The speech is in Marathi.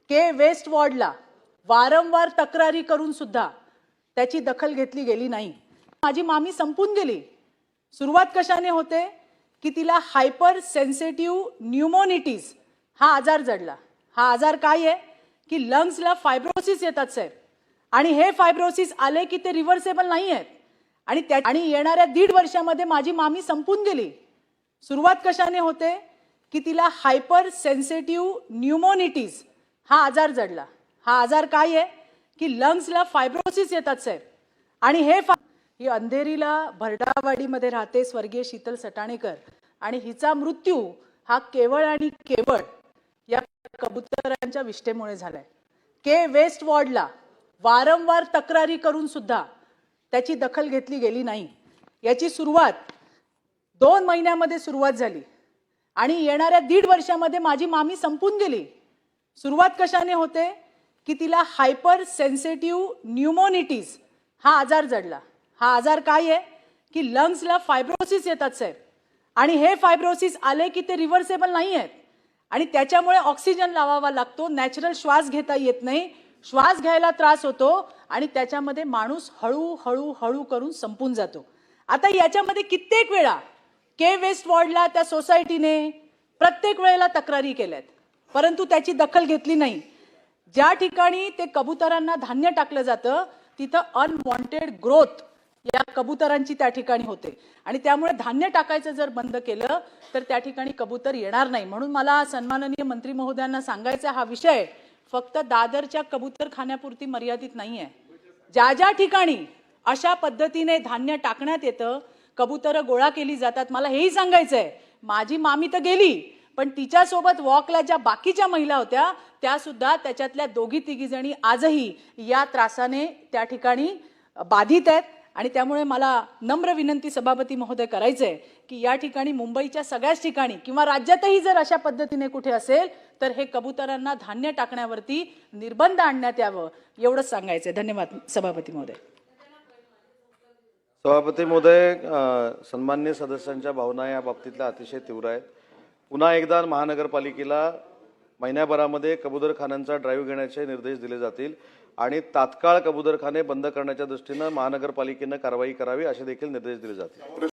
के वेस्ट वॉर्डला वारंवार तक्रारी करून सुद्धा त्याची दखल घेतली गेली नाही। माझी मामी संपून गेली। सुरुवात कशाने होते की तिला हायपर सेन्सिटिव्ह न्यूमोनिटीज हा आजार जडला। हा आजार काय आहे की लंग्सला फायब्रोसिस येतात साहेब, आणि हे फायब्रोसिस आले की ते रिव्हर्सेबल नाही आहेत, आणि येणाऱ्या 1.5 वर्षामध्ये माझी मामी संपून गेली। सुरुवात कशाने होते की तिला हायपर सेन्सिटिव्ह न्यूमोनिटीज हा आजार जडला। हा आजार काय आहे की लंग्सला फायब्रोसिस येतात साहेब, आणि ही अंधेरीला भरडावाडीमध्ये राहते स्वर्गीय शीतल सटाणेकर, आणि हिचा मृत्यू हा केवळ आणि केवळ या कबुतरांच्या विष्ठेमुळे झालाय। के वेस्ट वॉर्डला वारंवार तक्रारी करून सुद्धा त्याची दखल घेतली गेली नाही। याची सुरुवात 2 महिन्यामध्ये सुरुवात झाली, आणि येणाऱ्या 1.5 वर्षामध्ये माझी मामी संपून गेली। सुरुवात कशाने होते की तिला हायपर सेन्सिटिव्ह न्यूमोनिटीज हा आजार जडला। हा आजार काय आहे की लंग्सला फायब्रोसिस येतात साहेब, आणि हे फायब्रोसिस आले की ते रिव्हर्सेबल नाही आहेत, आणि त्याच्यामुळे ऑक्सिजन लावावा लागतो, नॅचरल श्वास घेता येत नाही, श्वास घ्यायला त्रास होतो, आणि त्याच्यामध्ये माणूस हळू हळू करून संपून जातो। आता याच्यामध्ये कित्येक वेळा के वेस्ट वॉर्डला त्या सोसायटीने प्रत्येक वेळेला तक्रारी केल्यात, परंतु त्याची दखल घेतली नाही। ज्या ठिकाणी ते कबुतरांना धान्य टाकलं जातं तिथं अनवॉन्टेड ग्रोथ या कबुतरांची त्या ठिकाणी होते, आणि त्यामुळे धान्य टाकायचं जर बंद केलं तर त्या ठिकाणी कबूतर येणार नाही। म्हणून मला सन्माननीय मंत्री महोदयांना सांगायचं, हा विषय फक्त दादरच्या कबूतर खाण्यापुरती मर्यादित नाहीये। ज्या ठिकाणी अशा पद्धतीने धान्य टाकण्यात येतं, कबूतर गोळा केली जातात, मला हेही सांगायचंय, माझी मामी तर गेली, पण तिच्या सोबत वॉकला ज्या बाकीच्या महिला होत्या त्या सुद्धा त्याच्यातल्या 2-3 जणी आजही या त्रासाने त्या ठिकाणी बाधित आहेत। आणि त्यामुळे मला नम्र विनंती सभापती महोदय करायचंय की या ठिकाणी मुंबईच्या सगळ्याच ठिकाणी किंवा राज्यातही जर अशा पद्धतीने कुठे असेल तर हे कबुतरांना धान्य टाकण्यावरती निर्बंध आणण्यात यावं, एवढंच सांगायचंय। धन्यवाद सभापती महोदय। सभापती महोदय, सन्माननीय सदस्यांच्या भावना या बाबतीतल्या अतिशय तीव्र आहेत। पुन्हा एकदा महानगरपालिकेला महिन्याभरामध्ये कबूतरखान्यांचा ड्राईव्ह घेण्याचे निर्देश दिले जातील, आणि तात्काळ कबूतरखाने बंद करण्याच्या दृष्टीने महानगरपालिकेने कारवाई करावी असे देखील निर्देश दिले जातील।